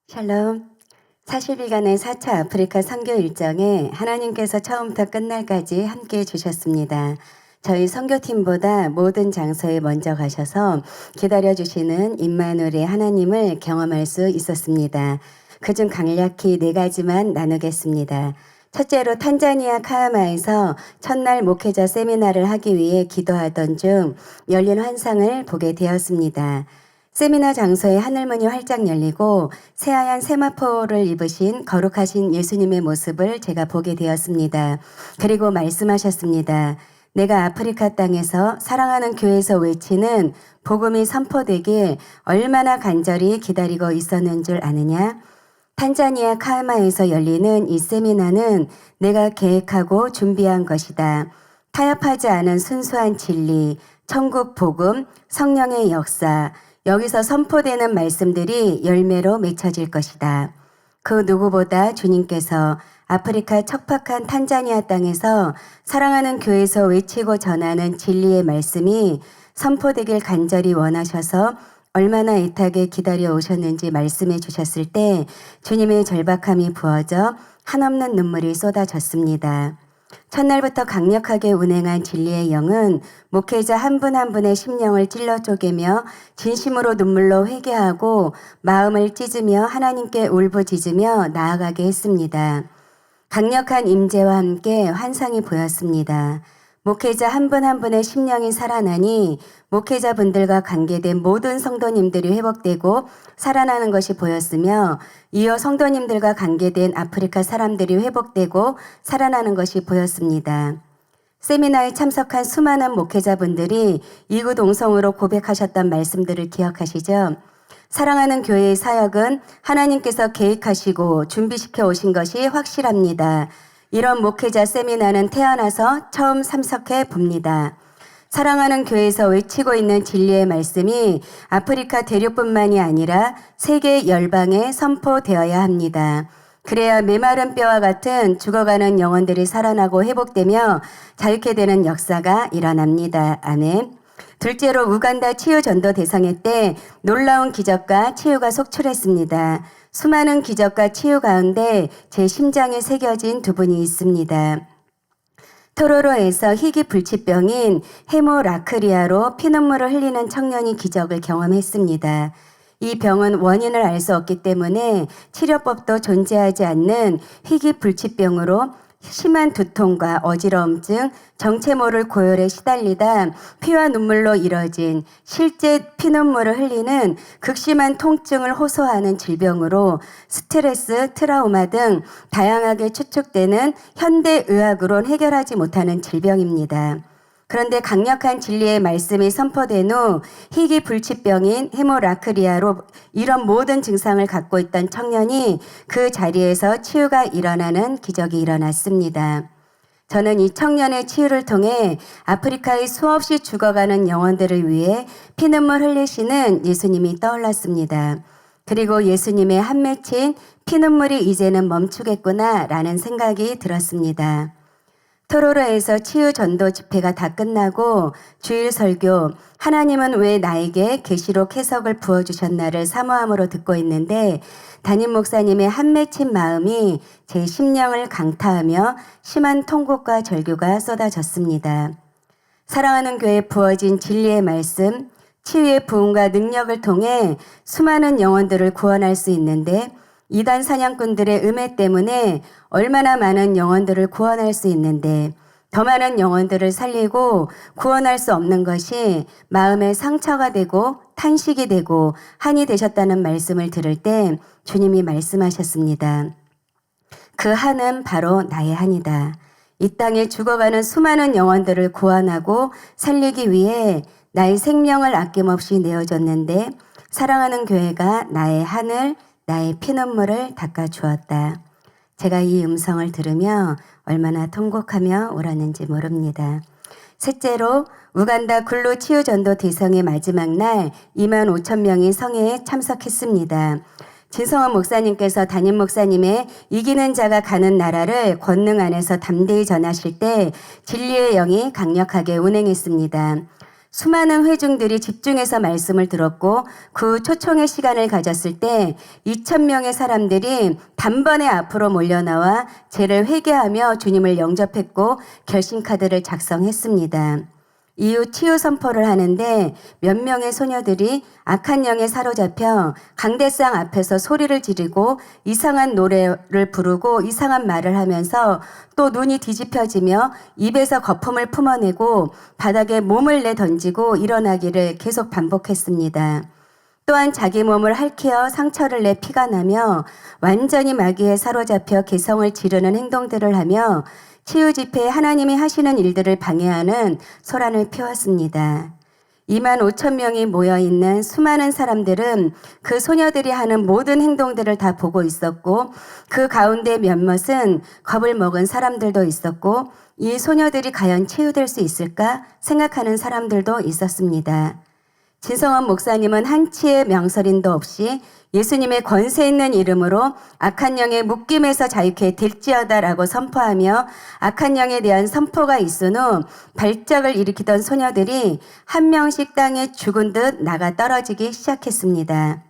샬롬. 40일간의 4차 아프리카 선교 일정에 하나님께서 처음부터 끝날까지 함께 해주셨습니다. 저희 선교팀보다 모든 장소에 먼저 가셔서 기다려주시는 임마누엘의 하나님을 경험할 수 있었습니다. 그중 간략히 4가지만 나누겠습니다. 첫째로 탄자니아 카하마에서 첫날 목회자 세미나를 하기 위해 기도하던 중 열린 환상을 보게 되었습니다. 세미나 장소에 하늘문이 활짝 열리고 새하얀 세마포를 입으신 거룩하신 예수님의 모습을 제가 보게 되었습니다. 그리고 말씀하셨습니다. 내가 아프리카 땅에서 사랑하는 교회에서 외치는 복음이 선포되길 얼마나 간절히 기다리고 있었는 줄 아느냐? 탄자니아 카하마에서 열리는 이 세미나는 내가 계획하고 준비한 것이다. 타협하지 않은 순수한 진리, 천국 복음, 성령의 역사, 여기서 선포되는 말씀들이 열매로 맺혀질 것이다. 그 누구보다 주님께서 아프리카 척박한 탄자니아 땅에서 사랑하는 교회에서 외치고 전하는 진리의 말씀이 선포되길 간절히 원하셔서 얼마나 애타게 기다려 오셨는지 말씀해 주셨을 때 주님의 절박함이 부어져 한없는 눈물이 쏟아졌습니다. 첫날부터 강력하게 운행한 진리의 영은 목회자 한 분 한 분의 심령을 찔러 쪼개며 진심으로 눈물로 회개하고 마음을 찢으며 하나님께 울부짖으며 나아가게 했습니다. 강력한 임재와 함께 환상이 보였습니다. 목회자 한 분 한 분의 심령이 살아나니 목회자분들과 관계된 모든 성도님들이 회복되고 살아나는 것이 보였으며 이어 성도님들과 관계된 아프리카 사람들이 회복되고 살아나는 것이 보였습니다. 세미나에 참석한 수많은 목회자분들이 이구동성으로 고백하셨던 말씀들을 기억하시죠? 사랑하는 교회의 사역은 하나님께서 계획하시고 준비시켜 오신 것이 확실합니다. 이런 목회자 세미나는 태어나서 처음 참석해 봅니다. 사랑하는 교회에서 외치고 있는 진리의 말씀이 아프리카 대륙뿐만이 아니라 세계 열방에 선포되어야 합니다. 그래야 메마른 뼈와 같은 죽어가는 영혼들이 살아나고 회복되며 자유케 되는 역사가 일어납니다. 아멘. 둘째로 우간다 치유 전도 대성회 때 놀라운 기적과 치유가 속출했습니다. 수많은 기적과 치유 가운데 제 심장에 새겨진 두 분이 있습니다. 토로로에서 희귀 불치병인 헤모라크리아로 피눈물을 흘리는 청년이 기적을 경험했습니다. 이 병은 원인을 알 수 없기 때문에 치료법도 존재하지 않는 희귀 불치병으로 심한 두통과 어지러움증, 정체 모를 고열에 시달리다 피와 눈물로 이뤄진 실제 피눈물을 흘리는 극심한 통증을 호소하는 질병으로 스트레스, 트라우마 등 다양하게 추측되는 현대의학으론 해결하지 못하는 질병입니다. 그런데 강력한 진리의 말씀이 선포된 후 희귀 불치병인 헤모라크리아로 이런 모든 증상을 갖고 있던 청년이 그 자리에서 치유가 일어나는 기적이 일어났습니다. 저는 이 청년의 치유를 통해 아프리카의 수없이 죽어가는 영혼들을 위해 피눈물 흘리시는 예수님이 떠올랐습니다. 그리고 예수님의 한 맺힌 피눈물이 이제는 멈추겠구나 라는 생각이 들었습니다. 토로로에서 치유 전도 집회가 다 끝나고 주일 설교 하나님은 왜 나에게 계시록 해석을 부어주셨나를 사모함으로 듣고 있는데 담임 목사님의 한 맺힌 마음이 제 심령을 강타하며 심한 통곡과 절규가 쏟아졌습니다. 사랑하는 교회에 부어진 진리의 말씀, 치유의 부흥과 능력을 통해 수많은 영혼들을 구원할 수 있는데 이단 사냥꾼들의 음해 때문에 얼마나 많은 영혼들을 구원할 수 있는데 더 많은 영혼들을 살리고 구원할 수 없는 것이 마음의 상처가 되고 탄식이 되고 한이 되셨다는 말씀을 들을 때 주님이 말씀하셨습니다. 그 한은 바로 나의 한이다. 이 땅에 죽어가는 수많은 영혼들을 구원하고 살리기 위해 나의 생명을 아낌없이 내어줬는데 사랑하는 교회가 나의 한을 나의 피눈물을 닦아주었다. 제가 이 음성을 들으며 얼마나 통곡하며 울었는지 모릅니다. 셋째로 우간다 굴루 치유 전도 대성의 마지막 날 25,000명이 성회에 참석했습니다. 진성원 목사님께서 담임 목사님의 이기는 자가 가는 나라를 권능 안에서 담대히 전하실 때 진리의 영이 강력하게 운행했습니다. 수많은 회중들이 집중해서 말씀을 들었고 그 초청의 시간을 가졌을 때 2,000명의 사람들이 단번에 앞으로 몰려나와 죄를 회개하며 주님을 영접했고 결심카드를 작성했습니다. 이후 치유 선포를 하는데 몇 명의 소녀들이 악한 영에 사로잡혀 강대상 앞에서 소리를 지르고 이상한 노래를 부르고 이상한 말을 하면서 또 눈이 뒤집혀지며 입에서 거품을 품어내고 바닥에 몸을 내던지고 일어나기를 계속 반복했습니다. 또한 자기 몸을 핥혀 상처를 내 피가 나며 완전히 마귀에 사로잡혀 개성을 지르는 행동들을 하며 치유 집회에 하나님이 하시는 일들을 방해하는 소란을 피웠습니다. 25,000명이 모여있는 수많은 사람들은 그 소녀들이 하는 모든 행동들을 다 보고 있었고 그 가운데 몇몇은 겁을 먹은 사람들도 있었고 이 소녀들이 과연 치유될 수 있을까 생각하는 사람들도 있었습니다. 진성원 목사님은 한치의 명설인도 없이 예수님의 권세 있는 이름으로 악한 영의 묶임에서 자유케 될지어다라고 선포하며 악한 영에 대한 선포가 있은 후 발작을 일으키던 소녀들이 한 명씩 땅에 죽은 듯 나가 떨어지기 시작했습니다.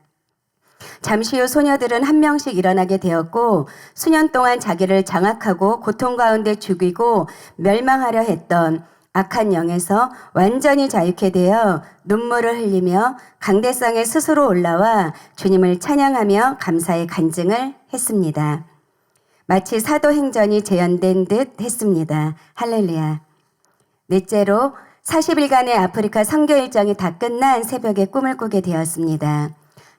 잠시 후 소녀들은 한 명씩 일어나게 되었고 수년 동안 자기를 장악하고 고통 가운데 죽이고 멸망하려 했던 악한 영에서 완전히 자유케 되어 눈물을 흘리며 강대상에 스스로 올라와 주님을 찬양하며 감사의 간증을 했습니다. 마치 사도행전이 재현된 듯 했습니다. 할렐루야. 넷째로 40일간의 아프리카 선교 일정이 다 끝난 새벽에 꿈을 꾸게 되었습니다.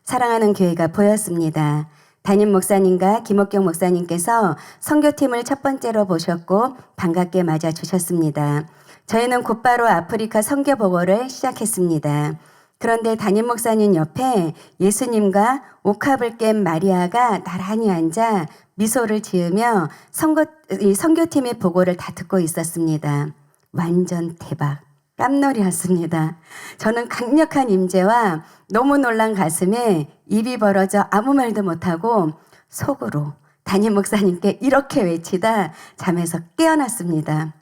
사랑하는 교회가 보였습니다. 담임 목사님과 김옥경 목사님께서 선교팀을 첫 번째로 보셨고 반갑게 맞아주셨습니다. 저희는 곧바로 아프리카 선교 보고를 시작했습니다. 그런데 담임 목사님 옆에 예수님과 옥합을 깬 마리아가 나란히 앉아 미소를 지으며 선교팀의 보고를 다 듣고 있었습니다. 완전 대박. 깜놀이었습니다. 저는 강력한 임재와 너무 놀란 가슴에 입이 벌어져 아무 말도 못하고 속으로 담임 목사님께 이렇게 외치다 잠에서 깨어났습니다.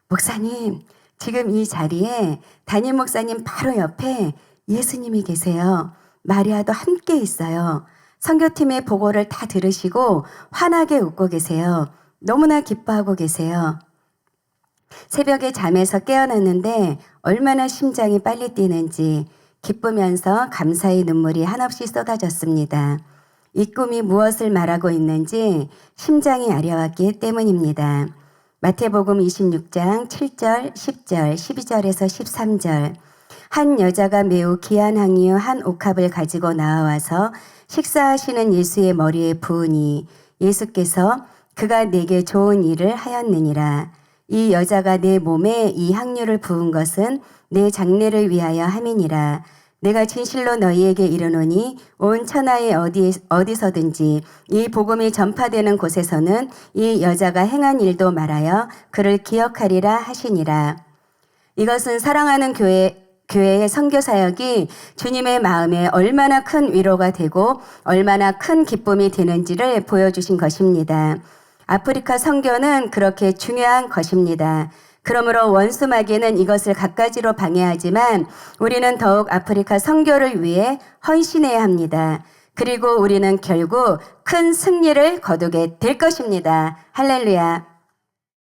목사님, 지금 이 자리에 담임 목사님 바로 옆에 예수님이 계세요. 마리아도 함께 있어요. 선교팀의 보고를 다 들으시고 환하게 웃고 계세요. 너무나 기뻐하고 계세요. 새벽에 잠에서 깨어났는데 얼마나 심장이 빨리 뛰는지 기쁘면서 감사의 눈물이 한없이 쏟아졌습니다. 이 꿈이 무엇을 말하고 있는지 심장이 아려왔기 때문입니다. 마태복음 26장 7절, 10절, 12절에서 13절. 한 여자가 매우 귀한 향유 한 옥합을 가지고 나와서 식사하시는 예수의 머리에 부으니 예수께서 그가 내게 좋은 일을 하였느니라. 이 여자가 내 몸에 이 향유를 부은 것은 내 장례를 위하여 함이니라. 내가 진실로 너희에게 이르노니 온 천하에 어디서든지 이 복음이 전파되는 곳에서는 이 여자가 행한 일도 말하여 그를 기억하리라 하시니라. 이것은 사랑하는 교회의 선교 사역이 주님의 마음에 얼마나 큰 위로가 되고 얼마나 큰 기쁨이 되는지를 보여주신 것입니다. 아프리카 선교는 그렇게 중요한 것입니다. 그러므로 원수 마귀는 이것을 갖가지로 방해하지만 우리는 더욱 아프리카 선교를 위해 헌신해야 합니다. 그리고 우리는 결국 큰 승리를 거두게 될 것입니다. 할렐루야.